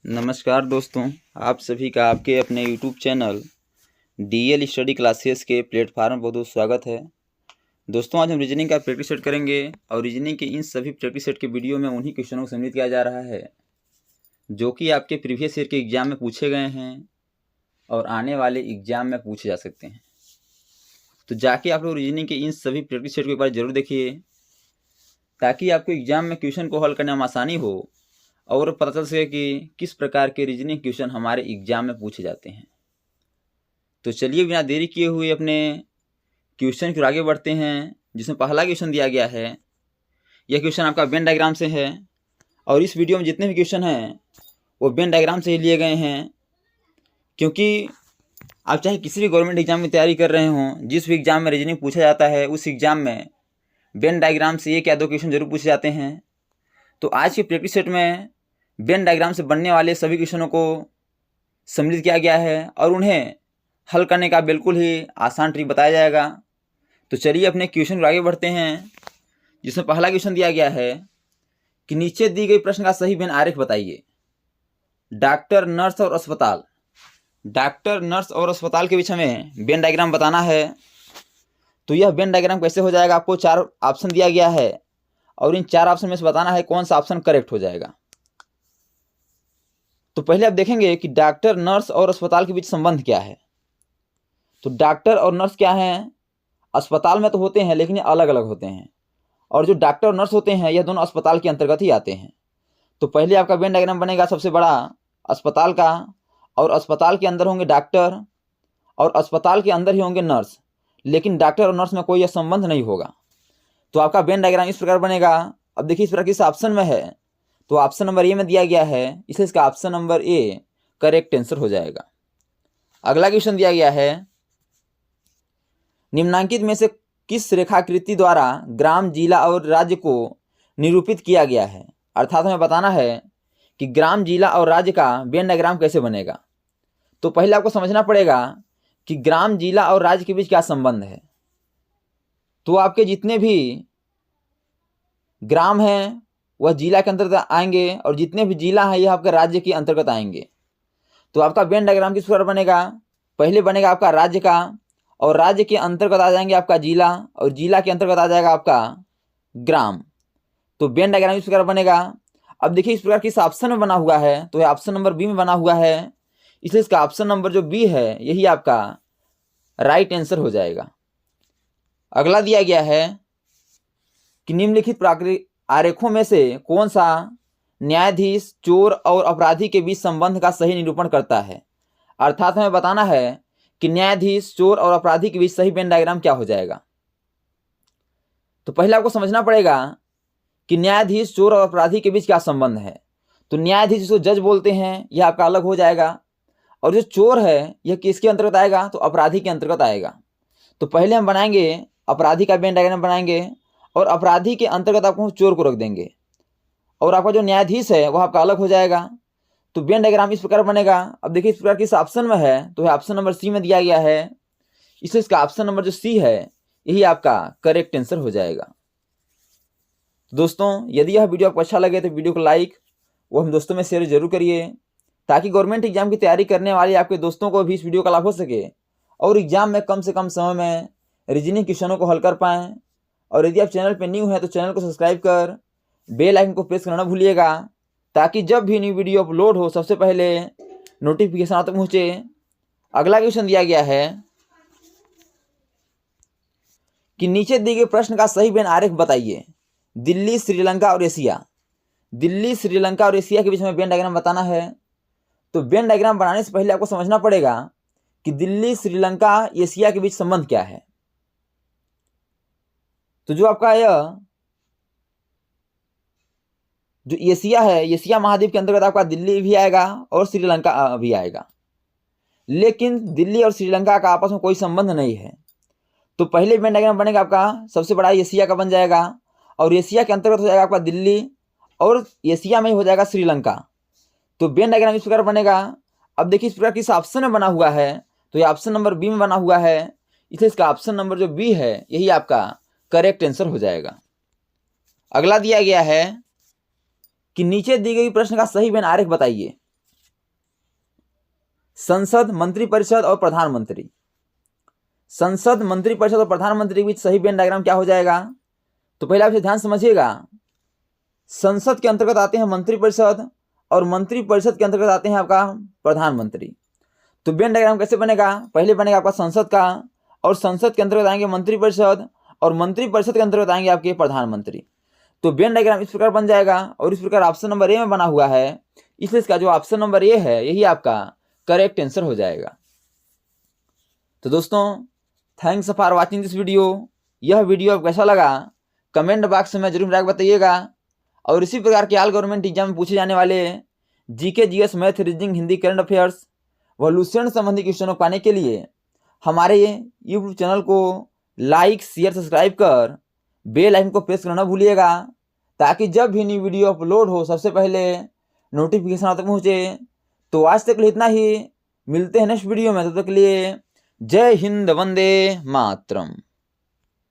नमस्कार दोस्तों, आप सभी का आपके अपने YouTube channel DL study classes के प्लेटफार्म पर बहुत बहुत स्वागत है। दोस्तों, आज हम रीजनिंग का प्रैक्टिस सेट करेंगे और रीजनिंग के इन सभी प्रैक्टिस सेट के वीडियो में उन्हीं क्वेश्चनों को सम्मिलित किया जा रहा है जो कि आपके प्रीवियस ईयर के एग्जाम में पूछे गए हैं और आने वाले एग्जाम में पूछे जा सकते हैं। तो जाके आप लोग रीजनिंग के इन सभी प्रैक्टिस सेट को एक बार जरूर देखिए ताकि आपको एग्जाम में क्वेश्चन को हल करने में आसानी हो और पता चल सके कि किस प्रकार के रीजनिंग क्वेश्चन हमारे एग्जाम में पूछे जाते हैं। तो चलिए बिना देरी किए हुए अपने क्वेश्चन की आगे बढ़ते हैं, जिसमें पहला क्वेश्चन दिया गया है। यह क्वेश्चन आपका वेन डायग्राम से है और इस वीडियो में जितने भी क्वेश्चन हैं वो वेन डायग्राम से ही लिए गए हैं, क्योंकि आप चाहे किसी भी गवर्नमेंट एग्जाम की तैयारी कर रहे हों, जिस भी एग्जाम में रीजनिंग पूछा जाता है उस एग्जाम में वेन डायग्राम से एक या दो क्वेश्चन जरूर पूछे जाते हैं। तो आज के प्रैक्टिस सेट में वेन डायग्राम से बनने वाले सभी क्वेश्चनों को सम्मिलित किया गया है और उन्हें हल करने का बिल्कुल ही आसान ट्रिक बताया जाएगा। तो चलिए अपने क्वेश्चन को आगे बढ़ते हैं, जिसमें पहला क्वेश्चन दिया गया है कि नीचे दी गई प्रश्न का सही वेन आरेख बताइए। डॉक्टर, नर्स और अस्पताल। डॉक्टर, नर्स और अस्पताल के बीच हमें वेन डायग्राम बताना है। तो यह वेन डायग्राम कैसे हो जाएगा, आपको 4 ऑप्शन दिया गया है और इन 4 ऑप्शन में से बताना है कौन सा ऑप्शन करेक्ट हो जाएगा। तो पहले आप देखेंगे कि डॉक्टर, नर्स और अस्पताल के बीच संबंध क्या है। तो डॉक्टर और नर्स क्या हैं, अस्पताल में तो होते हैं लेकिन ये अलग अलग होते हैं, और जो डॉक्टर और नर्स होते हैं यह दोनों अस्पताल के अंतर्गत ही आते हैं। तो पहले आपका वेन डायग्राम बनेगा सबसे बड़ा अस्पताल का, और अस्पताल के अंदर होंगे डॉक्टर और अस्पताल के अंदर ही होंगे नर्स, लेकिन डॉक्टर और नर्स में कोई संबंध नहीं होगा। तो आपका वेन डायग्राम इस प्रकार बनेगा। अब देखिए इस प्रकार किस ऑप्शन में है, तो ऑप्शन नंबर ए में दिया गया है, इसलिए इसका option number A correct answer हो जाएगा। अगला क्वेश्चन दिया गया है, निम्नांकित में से किस रेखाकृति द्वारा ग्राम, जिला और राज्य को निरूपित किया गया है। अर्थात हमें बताना है कि ग्राम, जिला और राज्य का वेन डायग्राम कैसे बनेगा। तो पहले आपको समझना पड़ेगा कि ग्राम, जिला और राज्य के बीच क्या संबंध है। तो आपके जितने भी ग्राम हैं वह जिला के अंतर्गत आएंगे और जितने भी जिला हैं यह आपके राज्य के अंतर्गत आएंगे। तो आपका वेन डायग्राम किस प्रकार बनेगा, पहले बनेगा आपका राज्य का, और राज्य के अंतर्गत आ जाएंगे आपका जिला, और जिला के अंतर्गत आ जाएगा आपका ग्राम। तो वेन डायग्राम इस प्रकार बनेगा। अब देखिए इस प्रकार किस ऑप्शन में बना हुआ है, तो यह ऑप्शन नंबर बी में बना हुआ है, इसलिए इसका ऑप्शन नंबर जो बी है यही आपका राइट आंसर हो जाएगा। अगला दिया गया है कि निम्नलिखित प्राकृतिक आरेखों में से कौन सा न्यायाधीश, चोर और अपराधी के बीच संबंध का सही निरूपण करता है। अर्थात हमें बताना है कि न्यायाधीश, चोर और अपराधी के बीच सही वेन डायग्राम क्या हो जाएगा। तो पहले आपको समझना पड़ेगा कि न्यायाधीश, चोर और अपराधी के बीच क्या संबंध है। तो न्यायाधीश जिसको जज बोलते हैं यह आपका अलग हो जाएगा, और जो चोर है यह किसके अंतर्गत आएगा, तो अपराधी के अंतर्गत आएगा। तो पहले हम बनाएंगे अपराधी का वेन डायग्राम बनाएंगे और अपराधी के अंतर्गत आपको चोर को रख देंगे, और आपका जो न्यायाधीश है वह आपका अलग हो जाएगा। तो वेन डायग्राम इस प्रकार बनेगा। अब देखिए इस प्रकार किस ऑप्शन में है, तो ऑप्शन नंबर सी में दिया गया है, इसलिए इसका ऑप्शन नंबर जो सी है यही आपका करेक्ट आंसर हो जाएगा। दोस्तों, यदि यह वीडियो आपको अच्छा लगे तो वीडियो को लाइक वो हम दोस्तों में शेयर जरूर करिए, ताकि गवर्नमेंट एग्जाम की तैयारी करने वाले आपके दोस्तों को भी इस वीडियो का लाभ हो सके और एग्जाम में कम से कम समय में रीजनिंग क्वेश्चनों को हल कर पाएँ। और यदि आप चैनल पर न्यू हैं तो चैनल को सब्सक्राइब कर बेल आइकन को प्रेस करना भूलिएगा, ताकि जब भी न्यू वीडियो अपलोड हो सबसे पहले नोटिफिकेशन आप तक पहुँचे। अगला क्वेश्चन दिया गया है कि नीचे दिए गए प्रश्न का सही वेन आरेख बताइए। दिल्ली, श्रीलंका और एशिया। दिल्ली, श्रीलंका और एशिया के बीच में वेन डायग्राम बताना है। तो वेन डायग्राम बनाने से पहले आपको समझना पड़ेगा कि दिल्ली, श्रीलंका, एशिया के बीच संबंध क्या है। तो जो आपका यह जो एशिया है, एशिया महाद्वीप के अंतर्गत आपका दिल्ली भी आएगा और श्रीलंका भी आएगा, लेकिन दिल्ली और श्रीलंका का आपस में कोई संबंध नहीं है। तो पहले वेन डायग्राम बनेगा आपका सबसे बड़ा एशिया का बन जाएगा, और एशिया के अंतर्गत हो जाएगा आपका दिल्ली, और एशिया में ही हो जाएगा श्रीलंका। तो वेन डायग्राम इस प्रकार बनेगा। अब देखिए इस प्रकार किस ऑप्शन में बना हुआ है, तो ये ऑप्शन नंबर बी में बना हुआ है, इसलिए इसका ऑप्शन नंबर जो बी है यही आपका करेक्ट आंसर हो जाएगा। अगला दिया गया है कि नीचे दी गई प्रश्न का सही वेन आरेख बताइए। संसद, मंत्रिपरिषद और प्रधानमंत्री। संसद, मंत्रिपरिषद और प्रधानमंत्री के बीच सही वेन डायग्राम क्या हो जाएगा? तो पहले आप इसे ध्यान समझिएगा। संसद के अंतर्गत आते हैं मंत्रिपरिषद और मंत्रिपरिषद के अंतर्गत आते हैं आपका प्रधानमंत्री। तो वेन डायग्राम कैसे बनेगा? पहले बनेगा आपका संसद का, और संसद के अंतर्गत आएंगे मंत्रिपरिषद, और मंत्रिपरिषद के अंतर्गत आएंगे आपके प्रधानमंत्री। तो वेन डायग्राम इस प्रकार बन जाएगा, और इस प्रकार ऑप्शन नंबर ए में बना हुआ है, इसलिए इसका जो ऑप्शन नंबर ए है यही आपका करेक्ट आंसर हो जाएगा। तो दोस्तों, thanks for watching this video. यह वीडियो आपको कैसा लगा कमेंट बॉक्स में जरूर राइट बताइएगा। और इसी प्रकार के ऑल गवर्नमेंट एग्जाम में पूछे जाने वाले GK, GS, math, reasoning, Hindi, current affairs व लुसेंट संबंधी क्वेश्चनों को पाने के लिए हमारे यूट्यूब चैनल को लाइक, शेयर, सब्सक्राइब कर बेल आइकन को प्रेस करना भूलिएगा, ताकि जब भी न्यू वीडियो अपलोड हो सबसे पहले नोटिफिकेशन आप तक पहुँचे। तो आज तक के लिए इतना ही, मिलते हैं नेक्स्ट वीडियो में। तब तक के लिए जय हिंद, वंदे मातरम।